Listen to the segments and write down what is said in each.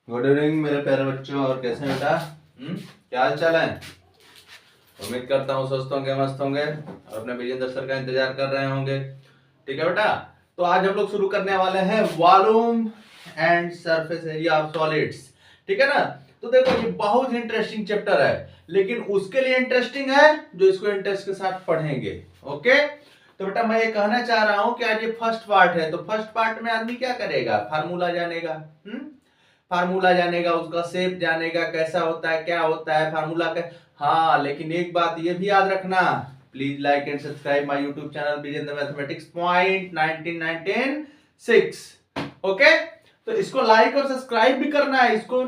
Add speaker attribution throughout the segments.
Speaker 1: Good evening मेरे प्यारे बच्चों। और कैसे हैं बेटा? क्या हाल चाल है? उम्मीद करता हूँ स्वस्थ होंगे, मस्त होंगे और अपने विजेंद्र सर का इंतजार कर रहे होंगे। ठीक है बेटा, तो आज हम लोग शुरू करने वाले हैं volume and surface area of solids. ठीक है ना? तो देखो ये बहुत ही इंटरेस्टिंग चैप्टर है, लेकिन उसके लिए इंटरेस्टिंग है जो इसको इंटरेस्ट के साथ पढ़ेंगे। ओके, तो बेटा मैं ये कहना चाह रहा हूं कि आज ये फर्स्ट पार्ट है, तो फर्स्ट पार्ट में आदमी क्या करेगा? फार्मूला जानेगा। फार्मूला जानेगा, उसका शेप जानेगा, कैसा होता है, क्या होता है फार्मूला का। हाँ, लेकिन एक बात ये भी याद रखना, please like and subscribe my YouTube channel Vijendra mathematics point 1996। Okay, तो इसको लाइक और सब्सक्राइब भी करना है, इसको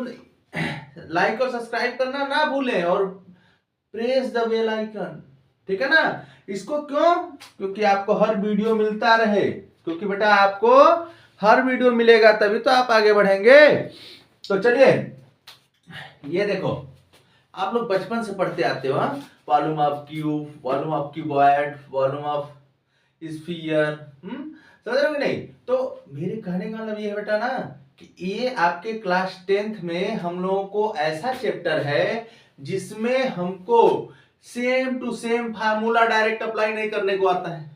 Speaker 1: लाइक और सब्सक्राइब करना ना भूलें और प्रेस द बेल आइकन। ठीक है ना? इसको क्यों? क्योंकि आपको हर वीडियो मिलता रहे, क्योंकि बेटा आपको हर वीडियो मिलेगा तभी तो आप आगे बढ़ेंगे। तो चलिए, ये देखो आप लोग बचपन से पढ़ते आते हो, volume of cube, volume of cuboid, volume of sphere. समझ रहे हो कि नहीं? तो मेरे कहने का मतलब ये है बेटा ना कि ये आपके क्लास 10th में हम लोगों को ऐसा चैप्टर है जिसमें हमको same to same formula direct apply नहीं करने को आता है।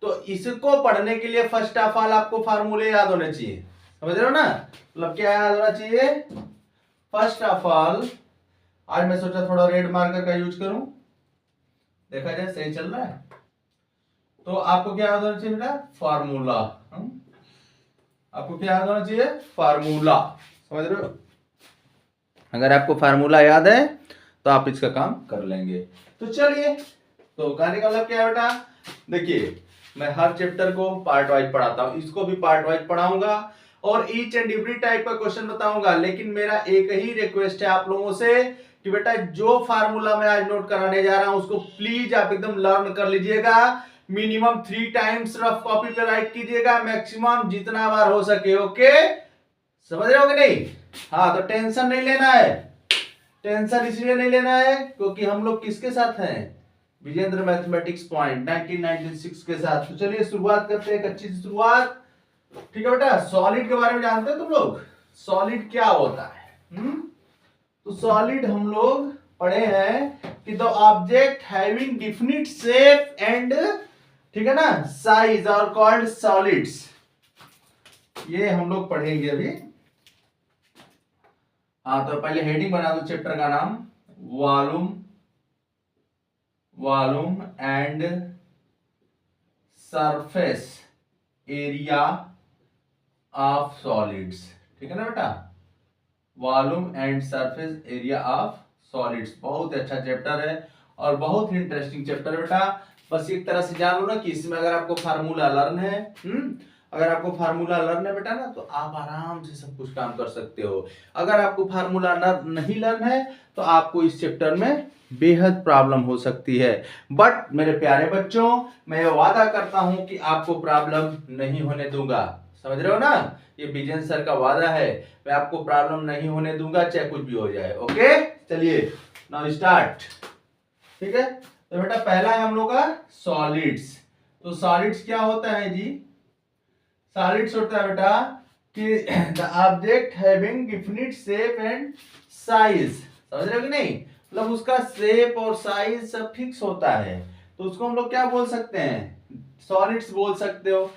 Speaker 1: तो इसको पढ़ने के लिए फर्स्ट ऑफ ऑल आपको फार्मूले याद होने चाहिए। समझ रहे हो ना? मतलब क्या याद होना चाहिए? फर्स्ट ऑफ ऑल, आज मैं सोचा थोड़ा रेड मार्कर का यूज करूं, देखा जाए सही चल रहा है। तो आपको क्या याद होना चाहिए बेटा? फार्मूला। आपको क्या याद होना चाहिए? फार्मूला। समझ रहे हो? अगर आपको फार्मूला याद है तो आप इसका काम कर लेंगे। तो चलिए, तो कहने का मतलब क्या है बेटा? देखिए, मैं हर चैप्टर को पार्ट वाइज पढ़ाता हूं, इसको भी पार्ट वाइज पढ़ाऊंगा और ईच एंड एवरी टाइप का क्वेश्चन बताऊंगा। लेकिन मेरा एक ही रिक्वेस्ट है आप लोगों से कि बेटा जो फार्मूला मैं आज नोट कराने जा रहा हूं उसको प्लीज आप एकदम लर्न कर लीजिएगा। मिनिमम 3 टाइम्स रफ कॉपी पे राइट कीजिएगा, मैक्सिमम जितना बार हो सके। ओके, समझ रहे हो कि नहीं? हाँ, तो टेंशन नहीं लेना है। टेंशन इसलिए नहीं लेना है क्योंकि हम लोग किसके साथ हैं? विजेंद्र मैथमेटिक्स पॉइंट 1996 के साथ। तो चलिए शुरुआत करते हैं, एक अच्छी सी शुरुआत। ठीक है बेटा, सॉलिड के बारे में जानते हो तुम लोग? सॉलिड क्या होता है? तो सॉलिड हम लोग पढ़े हैं कि the object having definite shape and, ठीक है ना, साइज आर कॉल्ड सॉलिड्स। ये हम लोग पढ़ेंगे अभी। हाँ, तो पहले हेडिंग बना दो चैप्टर का नाम, volume and surface area of solids. ठीक है ना बेटा? Volume and surface area of solids बहुत अच्छा चैप्टर है और बहुत ही इंटरेस्टिंग चैप्टर है बेटा। बस एक तरह से जान लो ना कि इसमें अगर आपको फार्मूला लर्न है, अगर आपको फार्मूला लर्न है बेटा ना, तो आप आराम से सब कुछ काम कर सकते हो। अगर आपको फार्मूला नहीं लर्न है तो आपको इस चैप्टर में बेहद प्रॉब्लम हो सकती है। बट मेरे प्यारे बच्चों, मैं वादा करता हूं कि आपको प्रॉब्लम नहीं होने दूंगा। समझ रहे हो ना? ये विजेंद्र सर का वादा है, मैं आपको प्रॉब्लम नहीं होने दूंगा चाहे कुछ भी हो जाए। ओके, चलिए नाउ स्टार्ट। ठीक है, तो बेटा पहला है हम लोग का सॉलिड्स। तो सॉलिड्स क्या होता है जी? सॉलिड्स होता है बेटा कि the object having definite shape and size. समझ रहे हो कि नहीं? मतलब उसका शेप और साइज सब फिक्स होता है, तो उसको हम लोग क्या बोल सकते हैं? सॉलिड्स बोल सकते हो।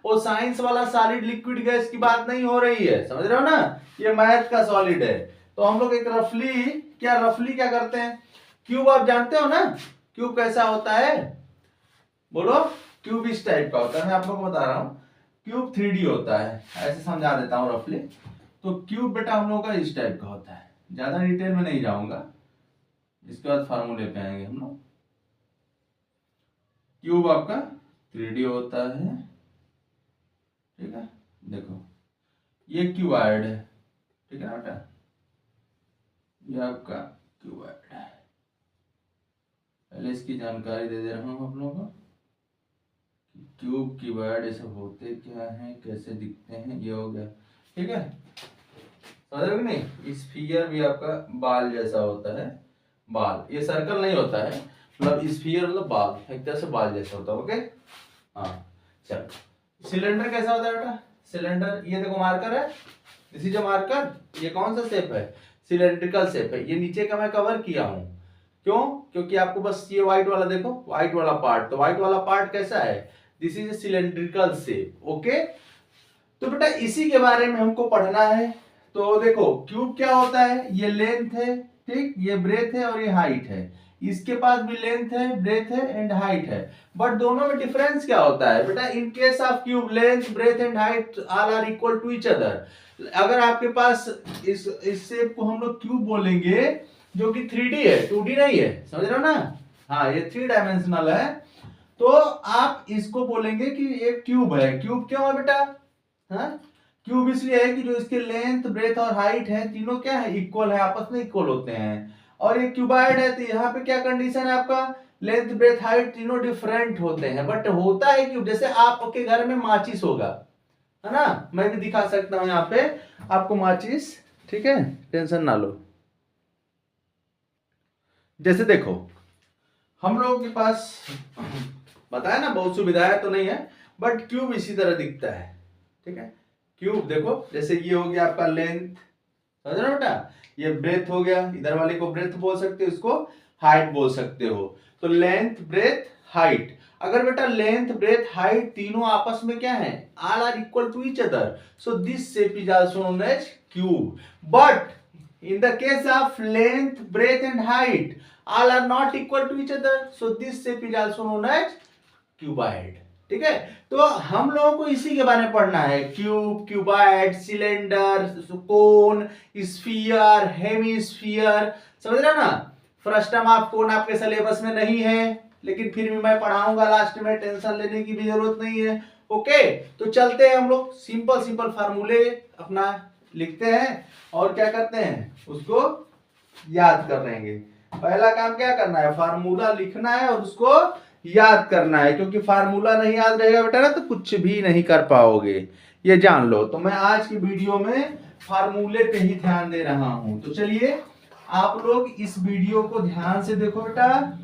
Speaker 1: वो साइंस वाला सॉलिड लिक्विड गैस की बात नहीं हो रही है, समझ रहे हो ना? ये मैथ का सॉलिड है। तो हम लोग एक रफली क्या करते हैं? क्यूब आप जानते हो ना? क्यूब कैसा होता है? बोलो। क्यूब इस टाइप का होता है, मैं आप लोग को बता रहा हूं। क्यूब 3D होता है, ऐसे समझा देता हूं रफली। तो क्यूब बेटा हम लोग का इस टाइप का होता है, ज्यादा डिटेल में नहीं जाऊंगा, इसके बाद फार्मूले पे आएंगे हम लोग। क्यूब आपका 3D होता है। ठीक है, देखो ये क्यूबॉइड है। ठीक है बेटा, ये आपका क्यूबॉइड है। पहले इसकी जानकारी दे दे रहा हूं आप लोगों को। क्यूब क्यूबॉइड ऐसे होते क्या हैं, कैसे दिखते हैं, ये हो गया। ठीक है, समझ रहे हो कि नहीं? स्फीयर भी आपका बाल जैसा होता है। बाल, ये सर्कल नहीं होता है, मतलब स्फीयर मतलब बाल, एक तरह से बाल जैसा होता है। ओके, हाँ चलो। सिलेंडर कैसा होता है बेटा? सिलेंडर, ये देखो मार्कर है, दिस इज अ मार्कर। ये कौन सा शेप है? सिलेंड्रिकल शेप है। ये नीचे का मैं कवर किया हूं, क्यों? क्योंकि आपको बस ये व्हाइट वाला देखो, व्हाइट वाला पार्ट, तो व्हाइट वाला पार्ट कैसा है? This is a cylindrical shape. Okay, तो बेटा इसी के बारे में हमको पढ़ना है। तो देखो क्यूब क्या होता है? ये लेंथ है, ठीक, ये ब्रेथ है और ये हाइट है। इसके पास भी लेंथ है, ब्रेथ है एंड हाइट है, बट दोनों में डिफरेंस क्या होता है बेटा? In case of cube, length, breadth and height all are equal to each other. अगर आपके पास इस शेप को हम लोग क्यूब बोलेंगे, जो कि 3D है, 2D नहीं है, समझ रहे हो ना? हाँ, ये 3 डायमेंशनल है, तो आप इसको बोलेंगे कि ये क्यूब है। क्यूब क्यों है बेटा? हाँ, क्यूब इसलिए है कि जो इसके लेंथ, ब्रेथ और हाइट है, तीनों क्या है? इक्वल है, आपस में इक्वल होते हैं। और ये क्यूबाइड है, तो यहाँ पे क्या कंडीशन है आपका? लेंथ, ब्रेथ, हाइट तीनों डिफरेंट होते हैं, बट होता है क्यूब। जैसे आपके घर में माचिस होगा, है ना? मैं भी दिखा सकता हूं यहाँ पे आपको माचिस, ठीक है, टेंशन ना लो। जैसे देखो हम लोगों के पास बताया ना, बहुत सुविधाएं तो नहीं है, बट क्यूब इसी तरह दिखता है, ठीक है। क्यूब देखो, जैसे ये हो गया आपका लेंथ, समझ रहे हो बेटा? ये ब्रेथ हो गया, इधर वाले को ब्रेथ बोल सकते हो, इसको हाइट बोल सकते हो। तो लेंथ, ब्रेथ, हाइट। अगर बेटा लेंथ, ब्रेथ, हाइट तीनों आपस में क्या है? All are equal to each other, so this shape is also known as cube. But in the case of length, breadth and height all are not equal to each other, so this shape is also known as cuboid। ठीक है, तो हम लोगों को इसी के बारे में पढ़ना है। क्यूब, क्यूबाइड, सिलेंडर, कोन, स्फीयर, हेमीस्फीयर, समझ रहे हो ना? फ्रस्टम ऑफ कोन आपके सिलेबस में नहीं है, लेकिन फिर भी मैं पढ़ाऊंगा लास्ट में, टेंशन लेने की भी जरूरत नहीं है। ओके, तो चलते हैं हम लोग सिंपल सिंपल फार्मूले अपना लिखते हैं और क्या करते हैं, उसको याद कर लेंगे। पहला काम क्या करना है? फार्मूला लिखना है और उसको याद करना है, क्योंकि फार्मूला नहीं याद रहेगा बेटा ना तो कुछ भी नहीं कर पाओगे, ये जान लो। तो मैं आज की वीडियो में फार्मूले पे ही ध्यान दे रहा हूं। तो चलिए आप लोग इस वीडियो को ध्यान से देखो बेटा,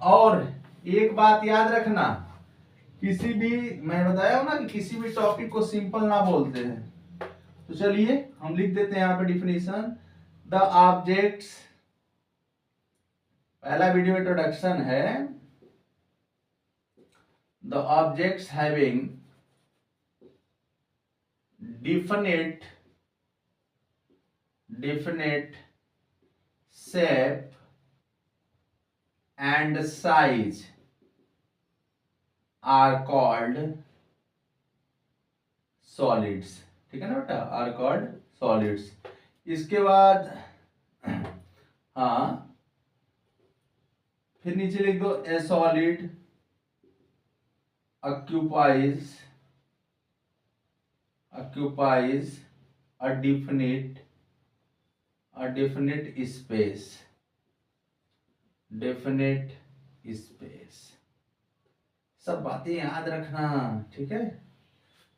Speaker 1: और एक बात याद रखना, किसी भी, मैं बताया हूं ना कि किसी भी टॉपिक को सिंपल ना बोलते हैं। तो चलिए हम लिख देते हैं यहाँ पे डिफिनीशन। द ऑब्जेक्ट्स, पहला वीडियो इंट्रोडक्शन है। The objects having definite shape and size are called solids। ठीक है ना बेटा? Are called solids. इसके बाद हाँ, फिर नीचे लिख दो, a solid occupies a definite space। सब बातें याद रखना, ठीक है।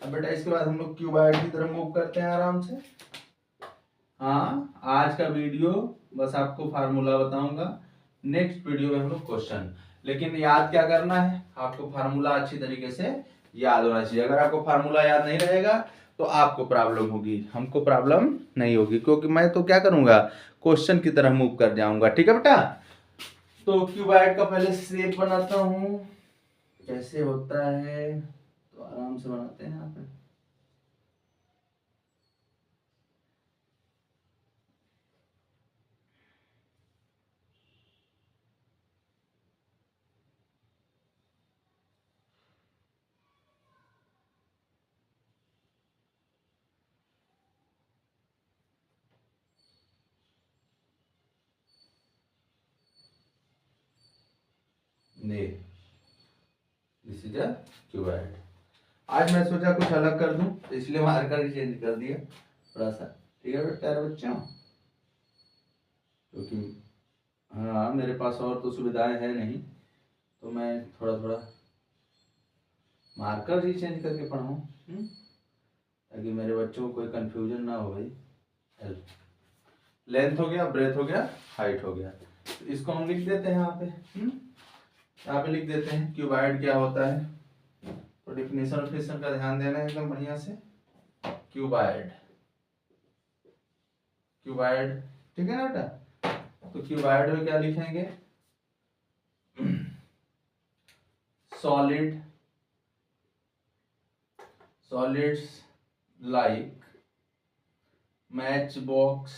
Speaker 1: अब बेटा इसके बाद हम लोग क्यूबाइड की तरफ मूव करते हैं आराम से। हाँ, आज का वीडियो बस आपको फार्मूला बताऊंगा, नेक्स्ट वीडियो में हम लोग क्वेश्चन। लेकिन याद क्या करना है? आपको फार्मूला अच्छी तरीके से याद होना चाहिए। अगर आपको फार्मूला याद नहीं रहेगा तो आपको प्रॉब्लम होगी, हमको प्रॉब्लम नहीं होगी, क्योंकि मैं तो क्या करूंगा, क्वेश्चन की तरह मूव कर जाऊंगा। ठीक है बेटा? तो क्यूबाइड का पहले शेप बनाता हूं, कैसे होता है, तो आराम से बनाते हैं यहाँ पे। This is a cuboid. आज मैं सोचा कुछ अलग कर दूं, तो इसलिए मार्कर चेंज कर दिया थोड़ा सा। ठीक है प्यारे बच्चों, क्योंकि हाँ मेरे पास और तो सुविधाएं है नहीं, तो मैं थोड़ा थोड़ा मार्कर ही चेंज करके पढ़ाऊँ, ताकि मेरे बच्चों को कोई कंफ्यूजन ना हो भाई। लेंथ हो गया, ब्रेथ हो गया, हाइट हो गया, तो इसको हम लिख देते हैं यहाँ पे। यहाँ पे लिख देते हैं क्यूबाइड क्या होता है। तो डिफिनेशन का ध्यान देना है एकदम बढ़िया से। क्यूबाइड क्यूबाइड, ठीक है ना बेटा। तो क्यूबाइड में क्या लिखेंगे, solid, solids like match box,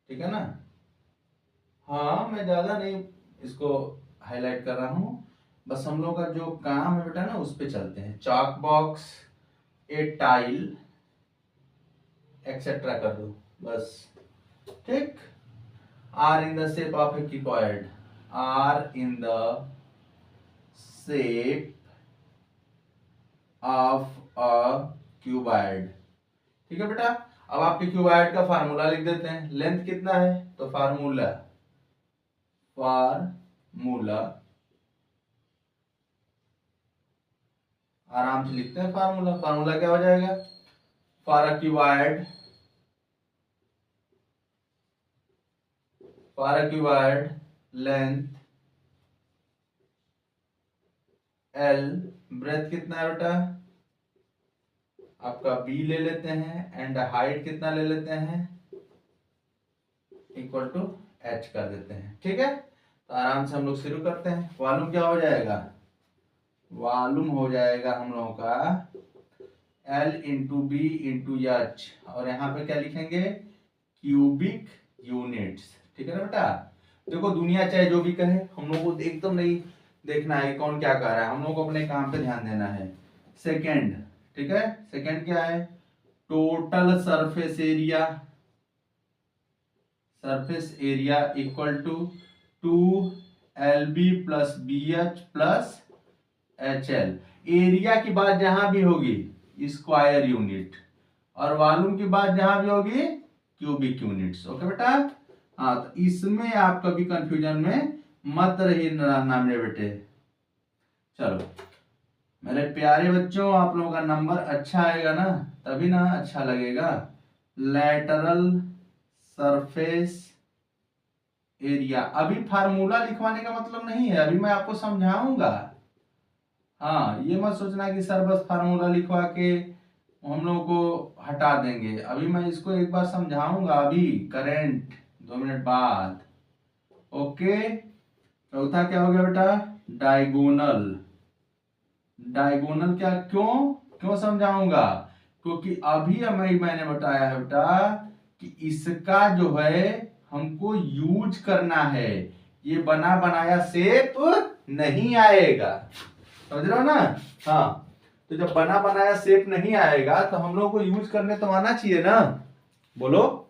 Speaker 1: ठीक है ना। हाँ मैं ज्यादा नहीं इसको हाईलाइट कर रहा हूं, बस हम लोग का जो काम है बेटा ना उस पे चलते हैं। Chalk box, a tile, etcetera कर दो बस, ठीक। Are in the shape of a cuboid, are in the shape of a cuboid, ठीक है बेटा। अब आपके क्यूबॉइड का फार्मूला लिख देते हैं। लेंथ कितना है, तो फार्मूला आराम से लिखते हैं। फार्मूला क्या हो जाएगा, for a cuboid, length L, breadth कितना है बेटा आपका B ले लेते हैं, एंड हाइट कितना ले लेते हैं, इक्वल टू H कर देते हैं, ठीक है। तो आराम से हम लोग शुरू करते हैं। वॉल्यूम क्या हो जाएगा, वॉल्यूम हो जाएगा हम लोगों का L into B into H, और यहाँ पे क्या लिखेंगे, क्यूबिक यूनिट्स, ठीक है ना बेटा। देखो दुनिया चाहे जो भी कहे, हम लोग को एकदम नहीं देखना है कौन क्या कर रहा है, हम लोग को अपने काम पे ध्यान देना है। सेकंड, ठीक है, सेकंड क्या है, total surface area equal to 2LB प्लस BH प्लस HL। एरिया की बात जहां भी होगी स्क्वायर यूनिट, और वॉल्यूम की बात जहां भी होगी क्यूबिक यूनिट्स, ओके बेटा। हाँ तो इसमें आप कभी कंफ्यूजन में मत रहना मेरे बेटे। चलो मेरे प्यारे बच्चों, आप लोगों का नंबर अच्छा आएगा ना, तभी ना अच्छा लगेगा। लैटरल सरफेस एरिया, अभी फार्मूला लिखवाने का मतलब नहीं है, अभी मैं आपको समझाऊंगा। हाँ ये मत सोचना कि सर बस फार्मूला लिखवा के हम लोग को हटा देंगे, अभी मैं इसको एक बार समझाऊंगा, अभी करंट 2 मिनट बाद, ओके। चौथा क्या हो गया बेटा, डायगोनल। डायगोनल क्या, क्यों समझाऊंगा, क्योंकि अभी मैंने बताया है बेटा कि इसका जो है हमको यूज करना है, ये बना बनाया शेप नहीं आएगा, समझ रहे हो ना। हाँ तो जब बना बनाया शेप नहीं आएगा तो हम लोग को यूज करने तो आना चाहिए ना, बोलो,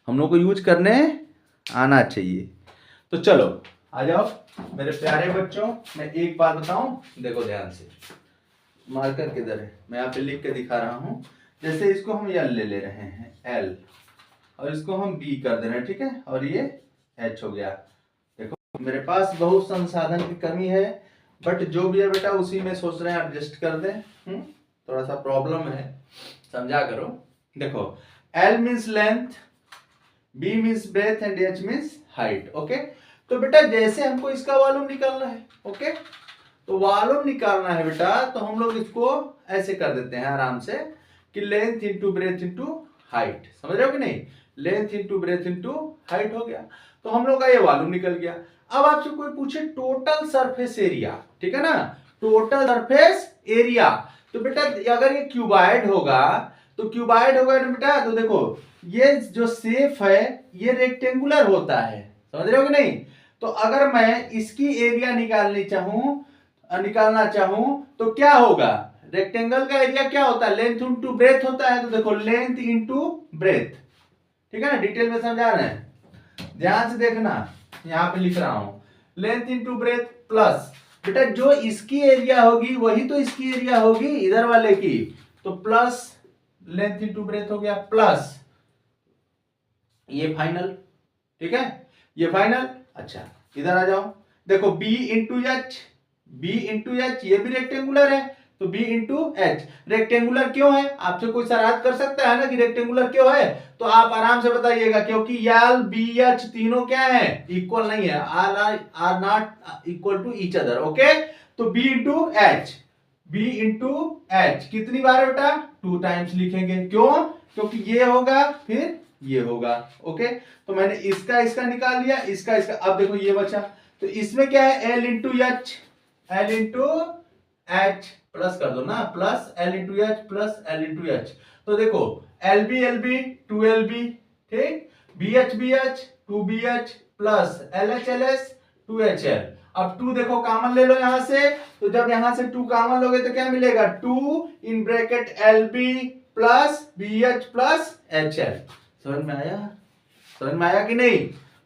Speaker 1: हम लोग को यूज करने आना चाहिए। तो चलो आ जाओ मेरे प्यारे बच्चों, मैं एक बात बताऊं, देखो ध्यान से, मार्कर किधर है, मैं यहाँ पे लिख के दिखा रहा हूं। जैसे इसको हम L ले रहे हैं, L, और इसको हम B कर दे रहे हैं, ठीक है, और ये H हो गया। देखो मेरे पास बहुत संसाधन की कमी है, बट जो भी है बेटा उसी में सोच रहे हैं एडजस्ट कर दें। थोड़ा सा प्रॉब्लम है, समझा करो। देखो L means length, B means breadth and H means height, okay. तो बेटा जैसे हमको इसका वॉल्यूम निकालना है, ओके, तो वॉल्यूम निकालना है बेटा, तो हम लोग इसको ऐसे कर देते हैं आराम से कि length into breadth into height, समझ रहे हो कि नहीं, length into breadth into height हो गया, तो हम लोग का ये वॉल्यूम निकल गया। अब आपसे कोई पूछे टोटल सरफेस एरिया, ठीक है ना, टोटल सरफेस एरिया, तो बेटा अगर ये क्यूबाइड होगा तो ना बेटा, तो देखो ये जो शेप है ये रेक्टेंगुलर होता है, समझ रहे हो कि नहीं। तो अगर मैं इसकी एरिया निकालना चाहूं तो क्या होगा, रेक्टेंगल का एरिया क्या होता है, लेंथ इंटू ब्रेथ होता है, तो देखो लेंथ इंटू ब्रेथ, ठीक है ना, डिटेल में समझा रहे हैं, ध्यान से देखना, यहां पे लिख रहा हूं लेंथ इंटू ब्रेथ प्लस, बेटा जो इसकी एरिया होगी वही तो इसकी एरिया होगी इधर वाले की, तो प्लस लेंथ इंटू ब्रेथ हो गया, प्लस ये फाइनल, ठीक है, ये फाइनल। अच्छा इधर आ जाओ, देखो B इंटू एच, ये भी रेक्टेंगुलर है, तो B इंटू एच, रेक्टेंगुलर क्यों है, आपसे कोई शरारत कर सकता है ना कि रेक्टेंगुलर क्यों है, तो आप आराम से बताइएगा, क्योंकि L B H तीनों क्या है, इक्वल नहीं है, are not equal to each other, okay. तो B इंटू एच कितनी बार बेटा, 2 टाइम्स लिखेंगे, क्यों, क्योंकि ये होगा फिर ये होगा। ओके, तो मैंने इसका इसका निकाल लिया, इसका इसका, अब देखो ये बचा, तो इसमें क्या है, L into H, L into H plus कर दो ना, plus L into H plus L into H. तो देखो L B two L B, ठीक, B H two B H plus L H two H L. अब टू देखो common ले लो यहां से, तो जब यहां से टू कॉमन लोगे तो क्या मिलेगा, two in bracket L B plus B H plus H L. समझ में आया, समझ में आया कि नहीं?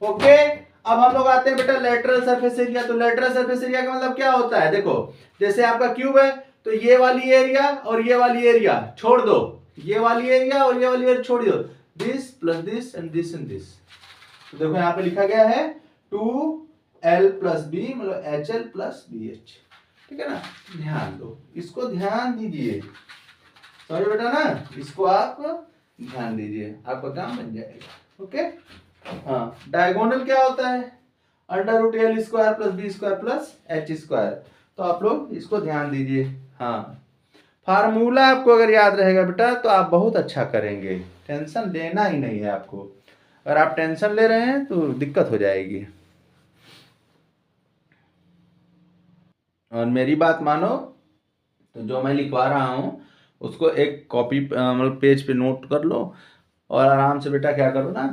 Speaker 1: ओके, अब हम लोग आते हैं बेटा लेटरल सरफेस एरिया। तो लेटरल सरफेस एरिया का मतलब क्या होता है, देखो जैसे आपका क्यूब है, तो ये वाली एरिया और ये वाली एरिया छोड़ दो, ये वाली एरिया और ये वाली एरिया छोड़ दो, this plus this and this and this. तो देखो यहाँ पे लिखा गया है 2l प्लस बी मतलब H L plus B H, ठीक है ना। ध्यान दो, इसको ध्यान दीजिए, सॉरी बेटा ना, इसको आप ध्यान दीजिए, आपका काम बन जाएगा। ओके, हाँ, डायगोनल क्या होता है, under root L square plus B square plus H square. तो आप लोग इसको ध्यान दीजिए। हाँ, फार्मूला आपको अगर याद रहेगा बेटा तो आप बहुत अच्छा करेंगे, टेंशन लेना ही नहीं है आपको। अगर आप टेंशन ले रहे हैं तो दिक्कत हो जाएगी। और मेरी बात मानो, तो जो मैं लिखवा रहा हूँ उसको एक कॉपी मतलब पेज पे नोट कर लो, और आराम से बेटा क्या करो ना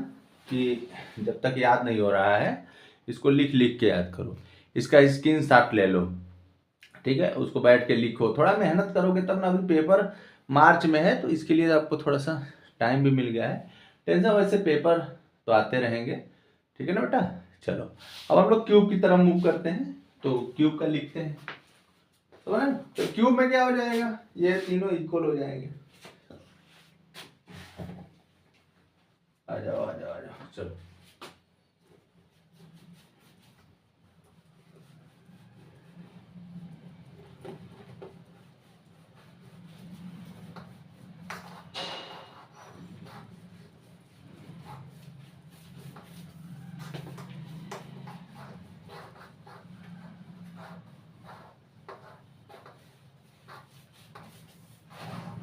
Speaker 1: कि जब तक याद नहीं हो रहा है इसको लिख लिख के याद करो, इसका स्क्रीनशॉट ले लो, ठीक है, उसको बैठ के लिखो। थोड़ा मेहनत करोगे तब ना, अभी पेपर मार्च में है तो इसके लिए आपको थोड़ा सा टाइम भी मिल गया है। टेंशन, वैसे पेपर तो आते रहेंगे, ठीक है ना बेटा। चलो अब हम लोग क्यूब की तरफ मूव करते हैं, तो क्यूब का लिखते हैं। तो क्यूब में क्या हो जाएगा, ये तीनों इक्वल हो जाएंगे। आ जाओ आ जाओ आ जाओ, चलो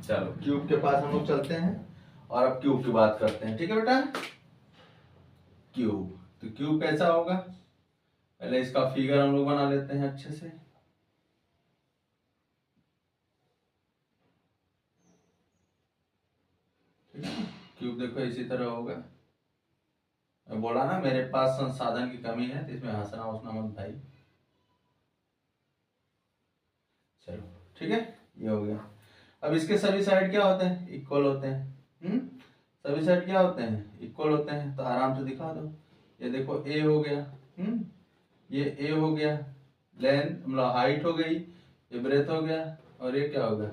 Speaker 1: चलो क्यूब के पास हम लोग चलते हैं और अब क्यूब की बात करते हैं, ठीक है बेटा। क्यूब, तो क्यूब कैसा होगा, पहले इसका फिगर हम लोग बना लेते हैं अच्छे से। ठीक है, क्यूब देखो इसी तरह होगा। मैं बोला ना मेरे पास संसाधन की कमी है, तो इसमें हंसना उठना मत भाई। चलो ठीक है, ये हो गया। अब इसके सभी साइड क्या होते हैं, इक्वल होते हैं। सभी साइड क्या होते हैं, इक्वल होते हैं। तो आराम से दिखा दो, ये देखो ए हो गया, ये ए हो गया, लेंथ मतलब हाइट हो गई, ये ब्रेथ हो गया, और ये क्या हो गया,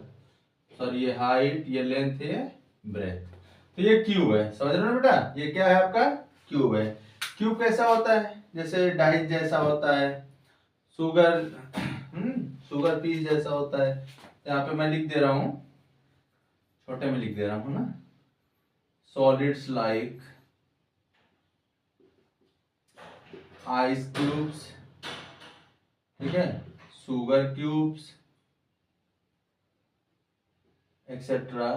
Speaker 1: सॉरी ये हाइट, ये लेंथ, ये ब्रेथ। तो ये क्यूब है, समझ रहे हो बेटा, ये क्या है आपका क्यूब है। क्यूब कैसा होता है, जैसे डाइस जैसा होता है, शुगर शुगर पीस जैसा होता है। यहाँ पे मैं लिख दे रहा हूँ, छोटे में लिख दे रहा हूँ ना, सॉलिड्स लाइक आइस क्यूब्स, ठीक है, sugar cubes etcetera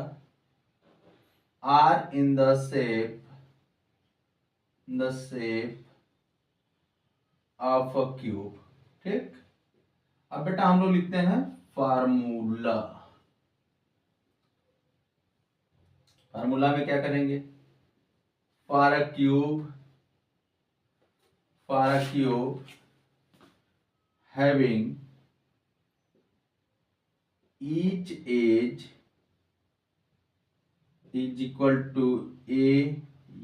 Speaker 1: are in the shape of a cube. ठीक, अब बेटा हम लोग लिखते हैं फार्मूला। फार्मूला में क्या करेंगे, for a cube having each edge is equal to a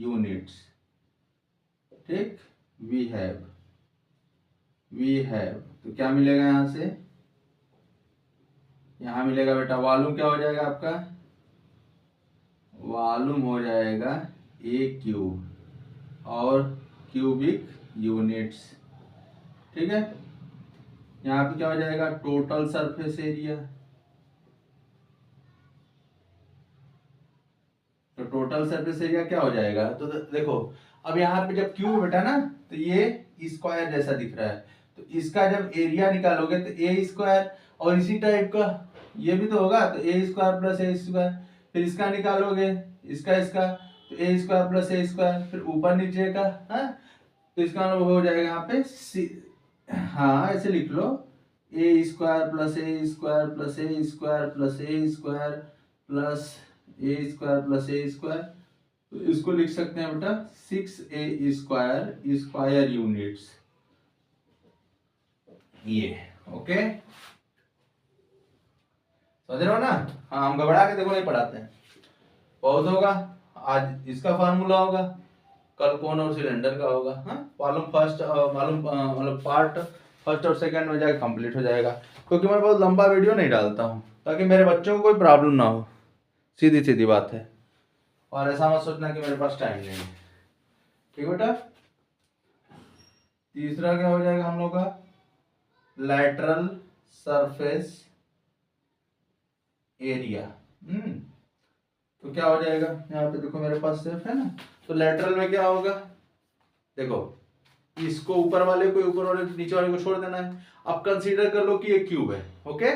Speaker 1: units। ठीक, we have तो क्या मिलेगा यहां से, यहां मिलेगा बेटा वॉल्यूम, क्या हो जाएगा आपका, वॉल्यूम हो जाएगा ए क्यूब और क्यूबिक यूनिट्स। ठीक है, यहाँ पे क्या हो जाएगा, टोटल सरफेस एरिया। तो टोटल सरफेस एरिया क्या हो जाएगा, तो देखो अब यहाँ पे जब क्यूब बेटा ना, तो ये स्क्वायर जैसा दिख रहा है, तो इसका जब एरिया निकालोगे तो ए स्क्वायर, और इसी टाइप का ये भी तो होगा, तो ए स्क्वायर प्लस ए स्क्वायर। फिर इसका निकालोगे, इसका तो ए स्क्वायर प्लस ए स्क्वायर, फिर ऊपर नीचे का, हाँ तो इसका मतलब हो जाएगा यहाँ पे हाँ ऐसे लिख लो, ए स्क्वायर प्लस ए स्क्वायर प्लस ए स्क्वायर प्लस ए स्क्वायर प्लस ए स्क्वायर प्लस ए स्क्वायर, तो इसको लिख सकते हैं बेटा 6a स्क्वायर स्क्वायर यूनिट्स, ये ओके समझ रहे हो ना। हाँ हम घबरा के देखो नहीं पढ़ाते हैं, बहुत होगा आज इसका फार्मूला होगा, कल कौन और सिलेंडर का होगा, हाँ मालूम फर्स्ट मालूम मतलब पार्ट फर्स्ट और सेकंड में जाकर कंप्लीट हो जाएगा, क्योंकि मैं बहुत लंबा वीडियो नहीं डालता हूँ ताकि मेरे बच्चों को कोई प्रॉब्लम ना हो, सीधी सीधी बात है। और ऐसा मत सोचना कि मेरे पास टाइम नहीं है, ठीक बेटा। तीसरा क्या हो जाएगा हम लोग का, लैटरल सरफेस एरिया। तो क्या हो जाएगा, यहाँ पे देखो मेरे पास सिर्फ है ना, तो लेटरल में क्या होगा, देखो इसको ऊपर वाले को ऊपर वाले नीचे वाले को छोड़ देना है। अब कंसीडर कर लो कि ये क्यूब है, ओके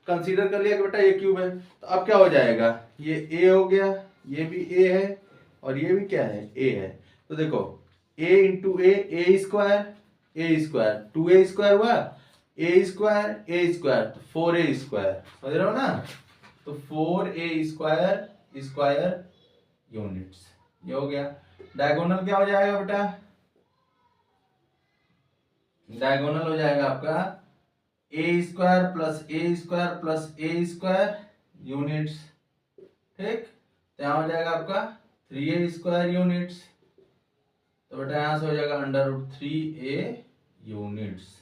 Speaker 1: कंसीडर कर लिया कि बेटा ये क्यूब है, तो अब क्या हो जाएगा, ये ए हो गया, ये भी ए है और ये भी क्या है ए है, तो देखो ए इंटू ए स्क्वायर 2a स्क्वायर हुआ, ए स्क्वायर तो 4a स्क्वायर, समझ रहे हो ना, तो 4a स्क्वायर यूनिट्स, ये हो गया। डायगोनल क्या हो जाएगा बेटा, डायगोनल हो जाएगा आपका ए स्क्वायर प्लस ए स्क्वायर यूनिट्स, ठीक, यहाँ हो जाएगा आपका 3a स्क्वायर यूनिट्स, तो बेटा यहाँ से हो जाएगा √3a यूनिट्स।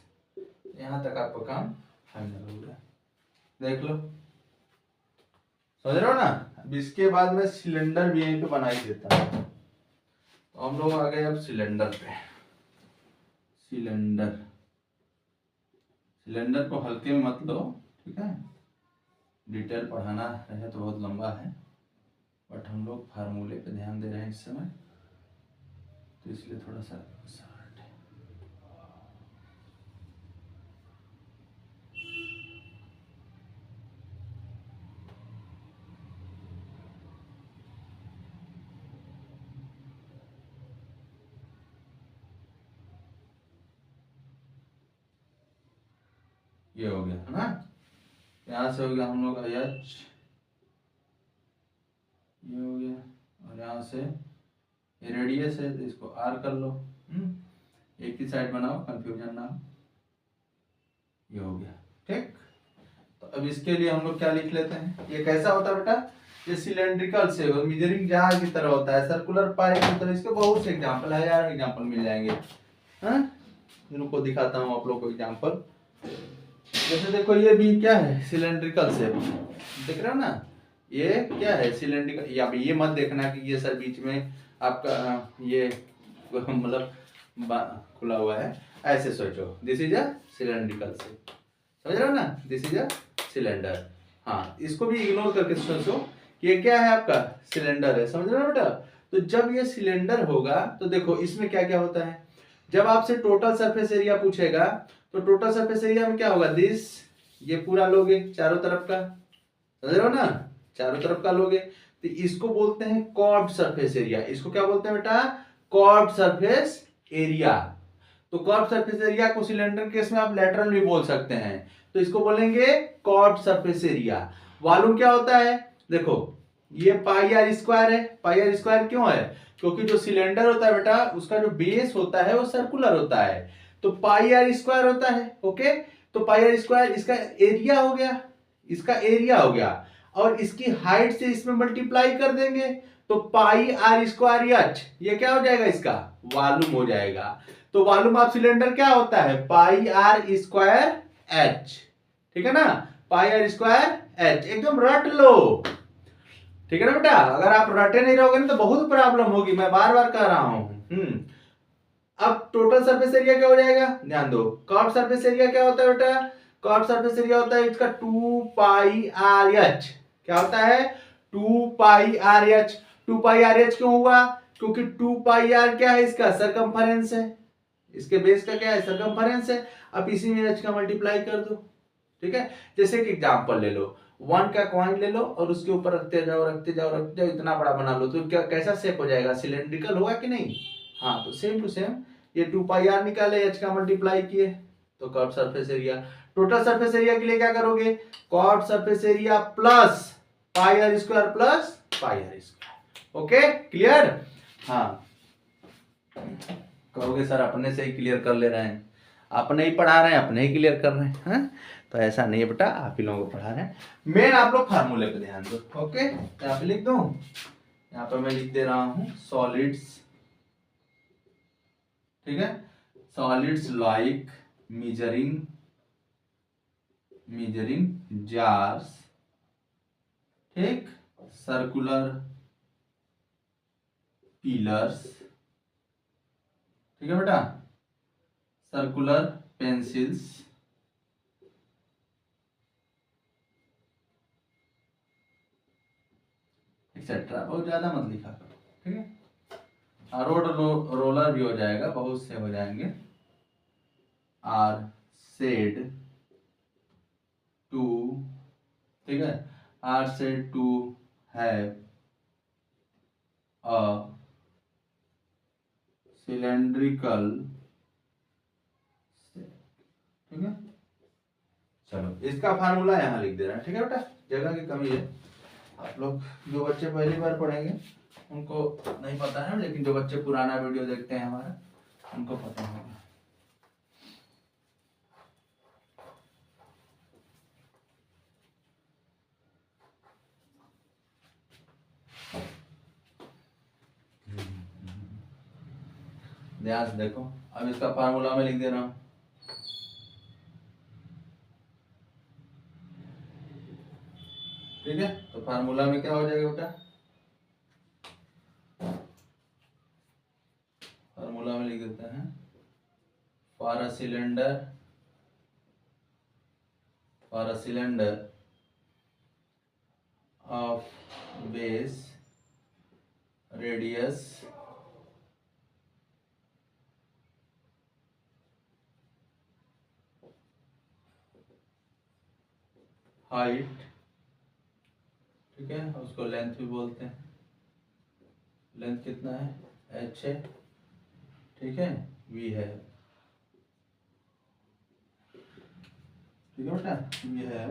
Speaker 1: यहाँ तक आपका काम फाइनल हो गया, देख लो समझ रहे हो ना। अब इसके बाद में सिलेंडर भी यहीं पे बना ही देता है, तो हम लोग आ गए अब सिलेंडर पे। सिलेंडर को हल्के में मत लो, ठीक है, डिटेल पढ़ाना रहे तो बहुत लंबा है, बट हम लोग फार्मूले पे ध्यान दे रहे हैं इस समय, तो इसलिए थोड़ा सा शार्ट है। ये हो गया है ना, यहाँ से हो गया हम लोग का एच, ये हो गया, और यहाँ से ये रेडियस है तो इसको आर कर लो, एक ही साइड बनाओ कंफ्यूजन ना हो, ये हो गया ठीक। तो अब इसके लिए हम लोग क्या लिख लेते हैं, ये कैसा होता है बेटा, ये सिलेंड्रिकल से मेजरिंग जार की तरह होता है, सर्कुलर पाइप की तरह, इसके बहुत से एग्जांपल है यार, एग्जांपल मिल जाएंगे, हाँ इनको दिखाता हूँ आप लोग को एग्जांपल। जैसे देखो ये भी क्या है, सिलेंड्रिकल से, देख रहे हो ना, ये क्या है सिलेंड्रिकल, या ये मत देखना कि ये सर बीच में आपका ये मतलब खुला हुआ है, ऐसे सोचो दिस इज अ सिलेंड्रिकल से, समझ रहे हो ना, दिस इज अ सिलेंडर। हाँ इसको भी इग्नोर करके सोचो कि ये क्या है आपका सिलेंडर है, समझ रहे हो बेटा। तो जब ये सिलेंडर होगा तो देखो इसमें क्या क्या होता है, जब आपसे टोटल सरफेस एरिया पूछेगा तो टोटल सरफेस एरिया में क्या होगा, दिस, ये पूरा लोगे चारों तरफ का, समझ रहे हो ना, चारों तरफ का लोगे, तो इसको बोलते हैं कर्व्ड सरफेस एरिया। इसको क्या बोलते हैं बेटा, कर्व्ड सरफेस एरिया। तो कर्व्ड सरफेस एरिया को सिलेंडर केस में आप लेटरल भी बोल सकते हैं, तो इसको बोलेंगे कर्व्ड सरफेस एरिया। वॉल्यूम क्या होता है, देखो ये पाई आर स्क्वायर है, पाई आर स्क्वायर क्यों है, क्योंकि जो सिलेंडर होता है बेटा उसका जो बेस होता है वो सर्कुलर होता है, तो पाई आर स्क्वायर होता है, ओके। तो पाई आर स्क्वायर इसका एरिया हो गया, इसका एरिया हो गया, और इसकी हाइट से इसमें मल्टीप्लाई कर देंगे तो पाई आर स्क्वायर एच, ये क्या हो जाएगा, इसका वॉल्यूम हो जाएगा। तो वॉल्यूम ऑफ सिलेंडर क्या होता है, पाई आर स्क्वायर एच, ठीक है ना, पाई आर स्क्वायर एच, एकदम रट लो, ठीक है ना बेटा। अगर आप रटे नहीं रहोगे ना तो बहुत प्रॉब्लम होगी, मैं बार बार कह रहा हूं। अब टोटल सरफेस एरिया क्या हो जाएगा, ध्यान दो, कर्व सरफेस एरिया क्या होता है बेटा, कर्व सरफेस एरिया होता है इसका 2 पाई आर एच, क्या होता है 2 pi R H. 2 pi R H क्यों हुआ, क्योंकि 2 पाई आर क्या है, इसका सरकमफेरेंस है, इसके बेस का क्या है सरकमफेरेंस है। अब इसी में एच का मल्टीप्लाई कर दो, ठीक है। जैसे कि एग्जांपल ले लो, 1 का कॉइन ले लो और उसके ऊपर रखते जाओ रखते जाओ रखते जाओ, इतना बड़ा बना लो, तो क्या कैसा शेप हो जाएगा, सिलेंड्रिकल होगा कि नहीं। हाँ, तो सेम टू सेम ये 2 पाई आर निकाले, एच का मल्टीप्लाई किए, तो curve surface area. Total surface area के लिए क्या करोगे, curve surface area plus pi are square plus pi are square. Okay, clear. हाँ, कहोगे सर अपने से ही क्लियर कर ले रहे हैं, अपने ही पढ़ा रहे हैं, अपने ही क्लियर कर रहे हैं, हाँ? तो ऐसा नहीं है बेटा, आप ही लोगों को पढ़ा रहे हैं। मेन आप लोग फार्मूले पे ध्यान दो। ओके, यहाँ पे लिख दूं, यहाँ पे मैं लिख दे रहा हूं सॉलिड्स, ठीक है, सॉलिड्स लाइक मेजरिंग जार्स, ठीक, सर्कुलर पिलर्स, ठीक है बेटा, सर्कुलर पेंसिल्स, एक्सेट्रा। बहुत ज्यादा मत लिखा करो, ठीक है। रोड रोलर भी हो जाएगा, बहुत से हो जाएंगे। आर सेड टू, ठीक है, r said to have a cylindrical, ठीक है। चलो, इसका फार्मूला यहाँ लिख दे रहा है, ठीक है बेटा, जगह की कमी है। आप लोग जो बच्चे पहली बार पढ़ेंगे उनको नहीं पता है, लेकिन जो बच्चे पुराना वीडियो देखते हैं हमारा, उनको पता होगा। ध्यान से देखो, अब इसका फार्मूला मैं लिख दे रहा हूं, ठीक है। तो फार्मूला में क्या हो जाएगा बेटा, फार्मूला में लिख देते हैं, for a cylinder of base radius height, ठीक है, उसको लेंथ भी बोलते हैं, लेंथ कितना है, h है, ठीक है, v है, ठीक है बेटा, v है।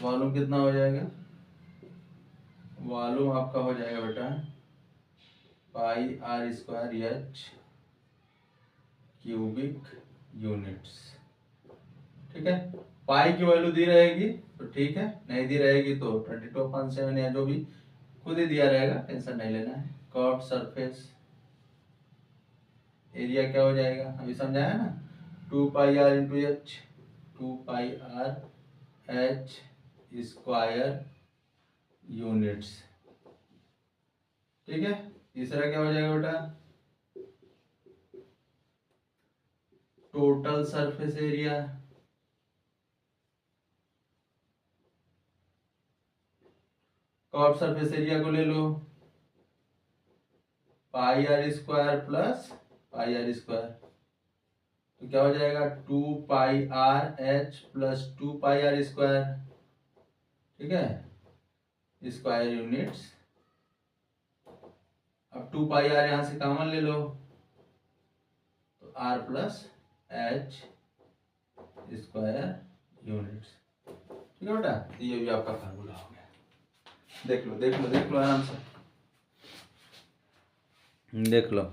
Speaker 1: वॉल्यूम कितना हो जाएगा, वॉल्यूम आपका हो जाएगा बेटा pi are square H cubic units, ठीक है। पाई की वैल्यू दी रहेगी तो ठीक है, नहीं दी रहेगी तो 22.7 या जो भी खुद ही दिया रहेगा, टेंशन नहीं लेना है। कर्व सरफेस एरिया क्या हो जाएगा, अभी समझाया ना, 2 pi R into H, 2 pi R H square units, ठीक है। तीसरा क्या हो जाएगा बेटा, total surface area, curve surface area को ले लो, pi are square plus pi are square, तो क्या हो जाएगा 2 pi R H plus 2 pi are square, ठीक है, स्क्वायर यूनिट्स। अब 2 पाई आर यहां से कॉमन ले लो, तो r plus H square units, ठीक है बेटा। ये भी आपका फार्मूला हो गया, देख लो देख लो देख लो आराम से देख लो,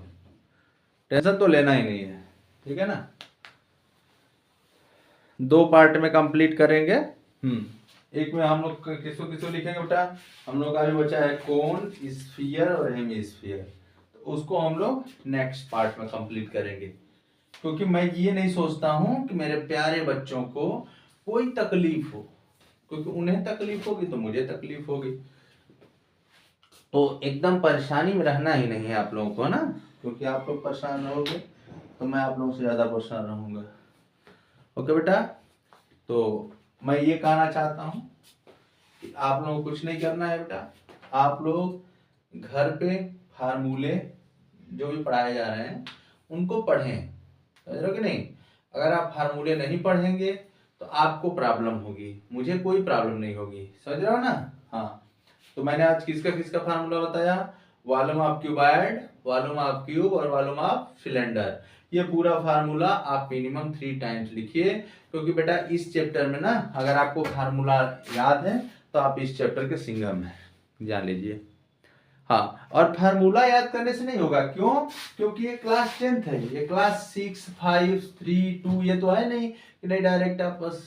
Speaker 1: टेंशन तो लेना ही नहीं है, ठीक है ना। 2 पार्ट में कंप्लीट करेंगे। एक में हम लोग किसको किसको लिखेंगे बेटा, हम लोग का भी बचा है कोन, स्फीयर और हेमिस्फीयर, तो उसको हम लोग नेक्स्ट पार्ट में कंप्लीट करेंगे, क्योंकि मैं ये नहीं सोचता हूं कि मेरे प्यारे बच्चों को कोई तकलीफ हो, क्योंकि उन्हें तकलीफ होगी तो मुझे तकलीफ होगी, तो एकदम परेशानी में रहना ही नहीं है आप लोगों को ना, क्योंकि आप लोग परेशान रहोगे तो मैं आप लोगों से ज्यादा परेशान रहूंगा। ओके बेटा, तो मैं ये कहना चाहता हूं कि आप लोगों को कुछ नहीं करना है बेटा, आप लोग घर पे फार्मूले जो भी पढ़ाए जा रहे हैं उनको पढ़ें, समझ रहे हो कि नहीं। अगर आप फार्मूले नहीं पढ़ेंगे तो आपको प्रॉब्लम होगी, मुझे कोई प्रॉब्लम नहीं होगी। समझ रहे हो ना? हाँ, तो मैंने आज किसका किसका फार्मूला बताया, volume of cuboid, volume of cube और वॉल्यूम ऑफ सिलेंडर। ये पूरा फार्मूला आप मिनिमम 3 टाइम्स लिखिए, क्योंकि बेटा इस चैप्टर में ना अगर आपको फार्मूला याद है तो आप इस चैप्टर के सिंगम है, जान लीजिए। हाँ, और फार्मूला याद करने से नहीं होगा, क्यों? क्योंकि ये क्लास 10th है, ये क्लास 6, 5, 3, 2 ये तो है नहीं कि नहीं डायरेक्ट आप बस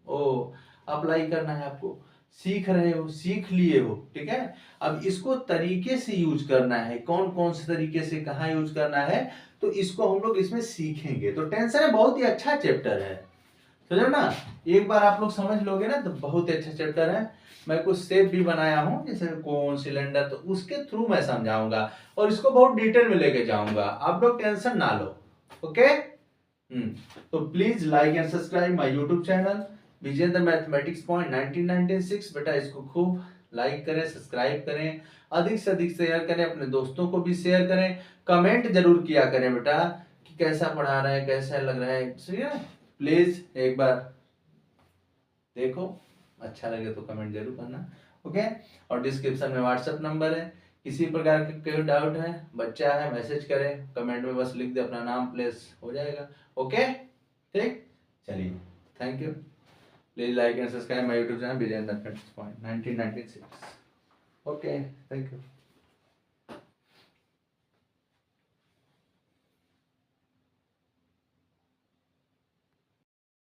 Speaker 1: ओ अप्लाई करना है। आपको सीख रहे हो, सीख लिए हो, ठीक है। अब इसको तरीके से यूज करना है, कौन कौन से तरीके से कहाँ यूज करना है, तो इसको हम लोग इसमें सीखेंगे। तो टेंशन है, बहुत ही अच्छा चैप्टर है, समझो ना। एक बार आप लोग समझ लोगे ना तो बहुत ही अच्छा चैप्टर है। मैं कुछ स्टेप भी बनाया हूँ, जैसे कौन सिलेंडर, तो उसके थ्रू मैं समझाऊंगा और इसको बहुत डिटेल में लेके जाऊंगा, आप लोग टेंशन ना लो। ओके। तो please like and subscribe my YouTube channel Vijendra mathematics point 1996। बेटा इसको खूब लाइक करें, सब्सक्राइब करें, अधिक से अधिक शेयर करें, अपने दोस्तों को भी शेयर करें, कमेंट जरूर किया करें बेटा कि कैसा पढ़ा रहे हैं, कैसा लग रहा है, ठीक है। प्लीज एक बार देखो, अच्छा लगे तो कमेंट जरूर करना। ओके। और डिस्क्रिप्शन में व्हाट्सएप नंबर है, किसी प्रकार के कोई डाउट है, बच्चा है, मैसेज करें, कमेंट में बस लिख दे अपना नाम, प्लेस, हो जाएगा। ओके, ठीक, चलिए, thank you. Please like and subscribe my YouTube channel Vijendra mathematics point 1996। Okay, thank you.